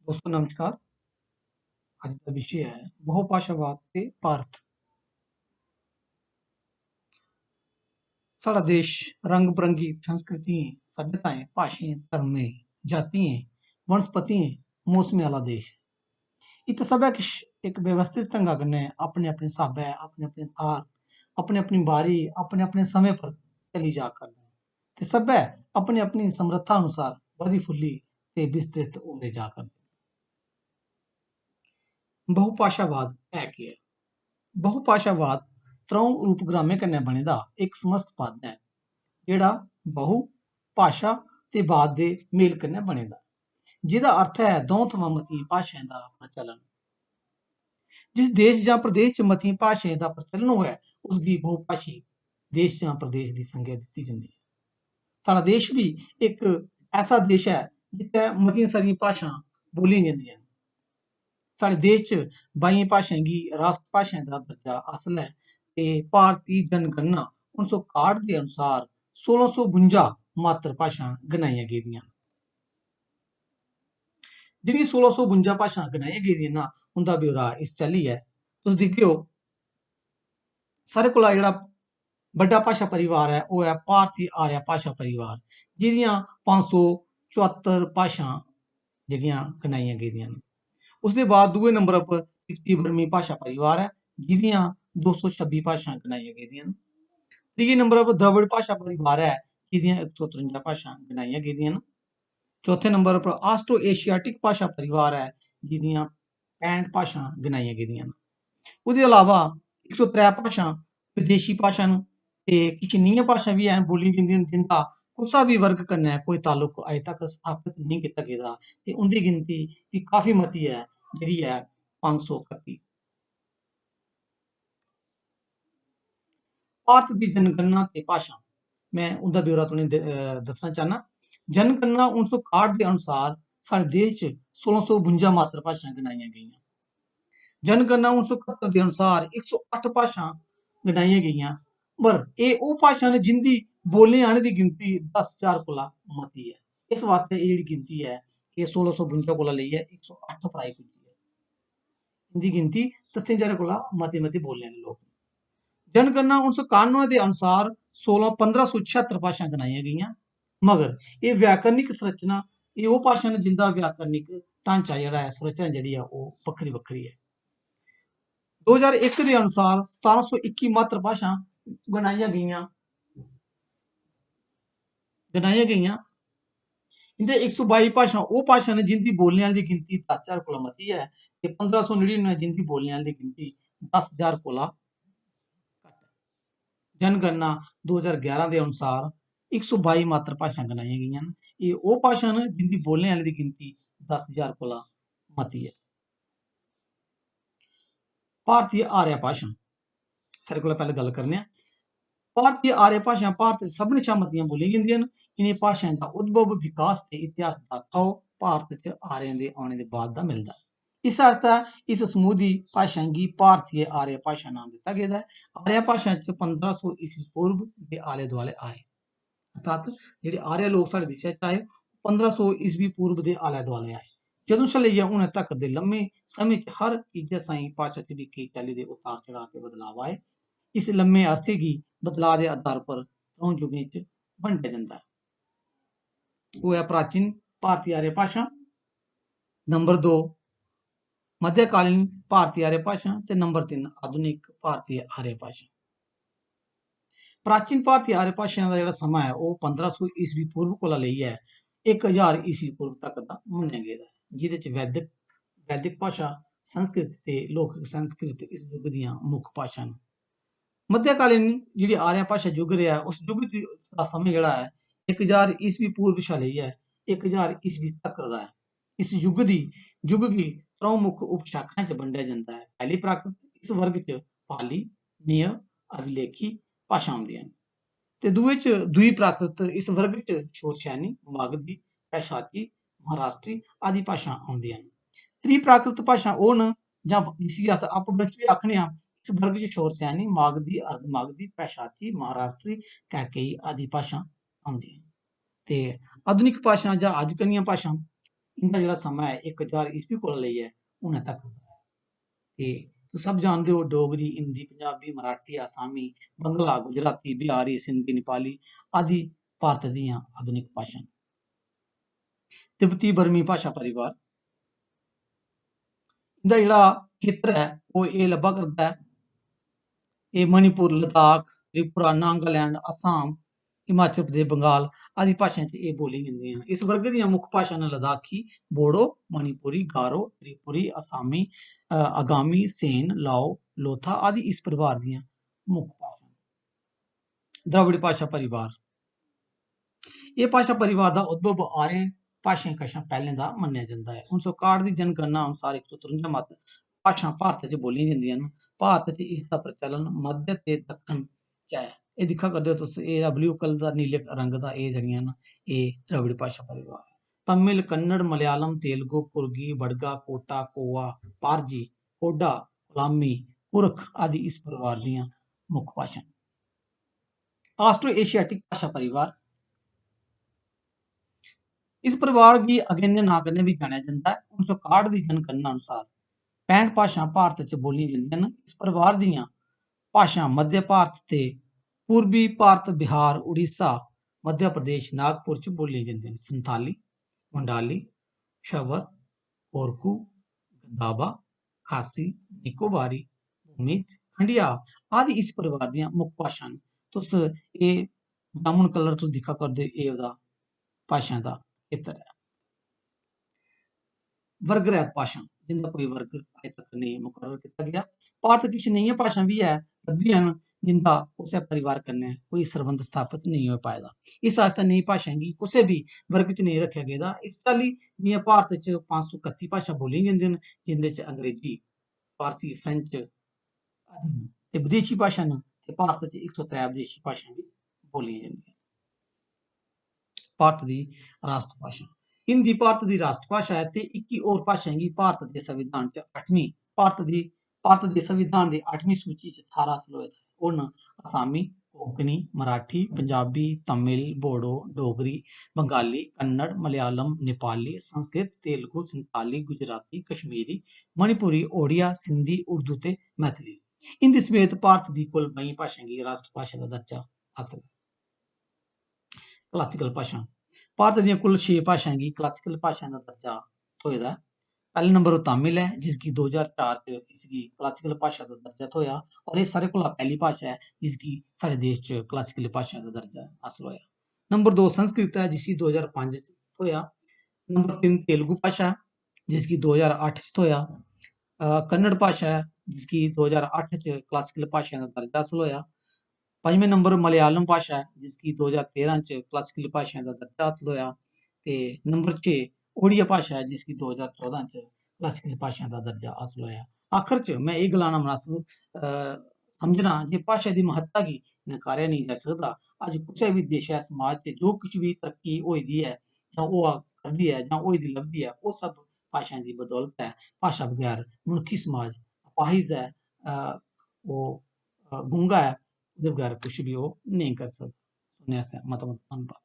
दोस्तों नमस्कार। ਅੱਜ ਦਾ ਵਿਸ਼ੇ ਹੈ ਬਹੁਭਾਸ਼ਾਵਾਦ ਤੇ ਭਾਰਤ। साडा देश रंग बिरंगी संस्कृतियां, सभ्यताएं, भाषाएं, धर्में, जातियां, वनस्पतियां, मौसमी वाला देश है। इत्थे सब किश एक व्यवस्थित ढंगा कन्नै अपने अपने स्हाबै, अपने अपने थार, अपने अपनी बारी, अपने अपने समय पर चली जा करदा है ते सब्भै अपनी अपनी समर्था अनुसार बधी फुल्ली ते विस्तृत होंदे जा करदे। बहुभाषावाद है केह् है? बहुभाषावाद त्र'ऊं रूपग्रामें कन्नै बने दा इक समस्त पद है जेह्ड़ा बहु भाशा ते वाद दे मेल कन्नै बने दा, जेह्दा अर्थ है द'ऊं थमां मतियें भाशाएं दा प्रचलन। जिस देश जां प्रदेश च मतियें भाशाएं दा प्रचलन होऐ उसगी बहुभाषी देश जां प्रदेश दी संज्ञा दित्ती जंदी है। साढ़ा देश भी इक ऐसा देश है जित्थै मतियां सारियां भाशां बोलियां जंदियां न। साढ़े देश च 22 भाशाएं गी राश्ट्र भाशाएं दा दर्जा हासल है ते भारती जनगणना 1961 दे अनुसार 1652 मातृ भाशां गिनाइयां गेदियां न। जेह्ड़ियां 1652 भाशां गिनाइयां गेदियां न उं'दा ब्यौरा इस चाल्ली है। तुस दिक्खेओ सारे कोला जेह्ड़ा बड्डा भाशा परिवार है ओह् है भारती आर्य भाशा परिवार, जेह्दियां 574 भाशां जेह्ड़ियां गिनाइयां गेदियां न। उसदे बाद दूए नंबर पर तिब्बती बर्मी भाशा परिवार है जिहदियां 226 भाशां गिनाइयां गेदियां न। त्रीए नंबर पर द्रविड़ भाशा परिवार है जिहदियां 153 भाशां गिनाइयां गेदियां न। चौथे नंबर पर आस्ट्रो एशियाटिक भाशा परिवार है जिहदियां 65 भाशां गिनाइयां गेदियां न। ओह्दे अलावा 103 भाशां विदेशी भाशा न ते किश नेहियां भाशां बी हैन बोलियां जंदियां न जिंदा कुसै बी वर्ग कन्नै कोई ताल्लुक अजें तक स्थापत नेईं कीता गेदा ते उं'दी गिनती भी काफी मती है जेह्ड़ी है 531। भारत दी जनगणना ते भाशा मैं उं'दा ब्यौरा तुसें दस्सना चाह्न्नां। जनगणना 1961 दे अनुसार साढ़े देश च 1652 मातृ भाशां गिनाइयां गेइयां। जनगणना 1971 दे अनुसार 108 भाशां गिनाइयां गेइयां, पर एह् ओह् भाशां न जिंदी बोलने आह्लें दी गिनती 10,000 कोला मती है। इस वास्ते एह् जेह्ड़ी गिनती है एह् 1652 कोला लेइयै 108 पर आई पुज्जी है। इं'दी गिनती 10,000 कोला मते बोलने आह्ले लोक न। जनगणना 1991 दे अनुसार 1576 भाशां गिनाइयां गेइयां, मगर एह् व्याकरणिक संरचना एह् ओह् भाशा न जिंदा व्याकरणिक ढांचा जेह्ड़ा है संरचना जेह्ड़ी है ओह् बक्खरी बक्खरी है। 2001 दे अनुसार 1721 मातृ भाशां गिनाइयां गेइयां। इं'दे 122 भाशां ओह् भाशा न जिंदी बोलने आह्लें दी गिनती 10,000 कोला मती है ते 1599 जिंदी बोलने आह्लें दी गिनती 10,000 कोला घट्ट है। जनगणना 2011 दे अनुसार 122 मातृ भाशां गिनाइयां गेइयां न। एह् ओह् भाशा न जिंदी बोलने आह्लें दी गिनती 10,000 कोला मती है। भारतीय आर्य भाशा सारे कोला पैह्लें गल्ल करने आं। भारतीय आर्य भाशां भारत च सभनें शा मतियां बोलियां जंदियां न। इ'नें भाशाएं दा उद्भव, विकास ते इतिहास दा थौ भारत च आर्यें दे औने दे बाद दा मिलदा है। इस आस्तै इस समूह दी भाशाएं गी भारतीय आर्य भाशा नाम दित्ता गेदा है। आर्य भाशा च 1500 ईस्वी पूर्व दे आले दुआले आए, अर्थात जेह्ड़े आर्य लोक साढ़े देशै च आए 1500 ईस्वी पूर्व दे आले दुआले आए। जदूं शा लेइयै हुनै तक दे लम्मे समें च हर चीजै साईं भाशा च भी केईं चाल्ली दे उतार चढ़ाव ते बदलाव आए। इस लम्मे अरसे गी बदलाव दे आधार पर त्र'ऊं युगें च बंडेआ जंदा है। ओह् है प्राचीन भारतीय आर्य भाशा, नंबर 2 मध्यकालीन भारतीय आर्य भाशा ते नंबर 3 आधुनिक भारतीय आर्य भाशा। प्राचीन भारतीय आर्य भाशाएं दा जेह्ड़ा समां है ओह् 1500 ईस्वी पूर्व कोला लेइयै 1000 ईस्वी पूर्व तक दा मन्नेआ गेदा है, जेह्दे च वैदिक भाशा, संस्कृत ते लौकिक संस्कृत इस युग दियां मुक्ख भाशां न। मध्यकालीन जेह्ड़ी आर्य भाशा युग रेहा उस युग दा समां जेह्ड़ा है 1000 ईस्वी पूर्व शा लेइयै 1000 ईस्वी तक दा है। इस युग गी त्र'ऊं मुक्ख उपशाखाएं च बंडेआ जंदा है। पैह्ली प्राकृत इस वर्ग च पाली, निय, अभिलेखी भाशां आਉਂਦੀਆਂ न ते दूई प्राकृत इस वर्ग च शोरशैनी, मागधी, पैशाची, महाराष्ट्री आदि भाशां आਉਂਦੀਆਂ न। त्री प्राकृत भाशां ओह् न जां जिसी अस अपभ्रंश बी आखने आं। इस वर्ग च शोरशैनी, मागधी, अर्धमागधी, पैशाची, महाराष्ट्री, कैकेयी आदि भाशां आਉਂਦੀਆਂ न ते आधुनिक भाशां जां अज्जकल दियां भाशां इनका जेह्ड़ा समा है 1000 ईस्वी कोला लेइयै हुनै तक दा ते तुस सब जानदे हो डोगरी, हिंदी, पंजाबी, मराठी, आसामी, बंगला, गुजराती, बिहारी, सिंधी, नेपाली आदि भारत दियां आधुनिक भाशां न। तिब्बती बर्मी भाशा परिवार इंदा जेह्ड़ा खेतर है ओह् एह् लब्भा करदा है एह् मणिपुर, लद्दाख, त्रिपुरा, नागालैंड, असम, हिमाचल प्रदेश, बंगाल आदि भाशाएं च एह् बोलियां जंदियां न। इस वर्ग दियां मुक्ख भाशां न लद्दाखी, बोडो, मणिपुरी, गारो, त्रिपुरी, असामी, आगामी, सेन, लाओ, लोथा आदि इस परिवार दियां मुक्ख भाशां न। द्रविड़ भाशा परिवार एह् भाशा परिवार दा उद्भव आर्यन भाशाएं कशा पैह्लें दा मन्नेआ जंदा है। 1961 दी जनगणना अनुसार 153 मत्त भाशां भारत च बोलियां जंदियां न। भारत च इसदा प्रचलन मध्य ते दक्खन च है। एह् दिक्खा करदे हो तुस एह् ब्लू कलर दा नीले रंग दा एह् जेह्ड़ियां न एह् द्रविड़ भाशा परिवार। तमिल, कन्नड़, मलयालम, तेलुगु, कुर्गी, बड़गा, कोटा, कोवा, पारजी, कोडा, कोलामी, पुरख आदि इस परिवार दियां मुक्ख भाशां न। ऑस्ट्रो एशियाटिक भाशा परिवार इस परिवार गी अगेन्य नांऽ कन्नै बी जानेआ जंदा है। 1961 दी जनगणना अनुसार 65 भाशां भारत च बोलियां जंदियां न। इस परिवार दियां भाशां मध्य भारत ते पूर्वी भारत, बिहार, उड़ीसा, मध्य प्रदेश, नागपुर च बोलियां जंदियां न। संथाली, मंडाली, शवर, कोरकू, गंदाबा, खासी, निकोबारी, भूमिज, खंडिया आदि इस परिवार दियां मुक्ख भाशां न। तुस एह् जामुन कलर तुस दिक्खा करदे एह् ओह्दा भाशां दा खेतर है। वर्ग रैह्त भाशां जिंदा कोई वर्ग अजें तक नेईं मुकर्रर कीता गेआ। भारत किश नेहियां भाशां बी है लभदियां न जिंदा कुसै परिवार कन्नै कोई सरबंध स्थापत नेईं होई पाए दा। इस आस्तै नेही भाशाएं गी कुसै बी वर्ग च नेईं रक्खेआ गेदा। इस चाल्ली जि'यां भारत च 531 भाशां बोलियां जंदियां न जिंदे च अंग्रेजी, फारसी, फ्रेंच आदि न ते विदेशी भाशां न ते भारत च 103 विदेशी भाशां बी बोलियां जंदियां। भारत दी राश्ट्र भाशा हिंदी भारत दी राश्ट्र भाशा है ते 21 होर भाशाएं गी भारत दे संविधान च 8वीं भारत दे संविधान दी 8वीं सूची च 18 सलोए दा है। ओह् न असामी, कोंकणी, मराठी, पंजाबी, तमिल, बोडो, डोगरी, बंगाली, कन्नड़, मलयालम, नेपाली, संस्कृत, तेलुगु, संताली, गुजराती, कश्मीरी, मणिपुरी, ओडिया, सिंधी, उर्दू ते मैथिली। हिंदी समेत भारत दी कुल 22 भाशाएं गी राश्ट्र भाशा दा दर्जा हासल है। क्लासिकल भाशां भारत दियां कुल 6 भाशाएं गी क्लासिकल भाशाएं दा दर्जा थ्होए दा है। पैह्ले नंबर पर तमिल है जिसगी 2004 च इसगी क्लासिकल भाशा दा दर्जा थ्होया और एह् सारें कोला पैह्ली भाशा है जिसगी साढ़े देश च क्लासिकल भाशा दा दर्जा हासल होया। नंबर 2 संस्कृत है जिसी 2005 च थ्होया। नंबर 3 तेलुगु भाशा है जिसगी 2008 च थ्होया। कन्नड़ भाशा है जिसगी 2008 च क्लासिकल भाशा दा दर्जा हासल होया। पंजवें नंबर मलयालम भाशा है जिसगी 2013 च क्लासिकल भाशाएं दा दर्जा हासल होया ते नंबर 6 ओडिया भाशा है जिसगी 2014 च क्लासिकल भाशाएं दा दर्जा हासल होया। आखिर च मैं एह् गलाना मुनासिब समझना जे भाशा दी महत्ता गी नकारेआ नेईं जाई सकदा। अज्ज कुसै बी देशै समाज च जो कुछ बी तरक्की होई दी ऐ जां होआ करदी ऐ जां होई दी लभदी ऐ ओह् सब भाशाएं दी बदौलत है। भाशा बगैर मनुक्खी समाज अपाहिज है, ओह् गूंगा है, ओह्दे बगैर कुछ बी ओह् नेईं करी सकदा। सुनने आस्तै मता मता धन्नबाद।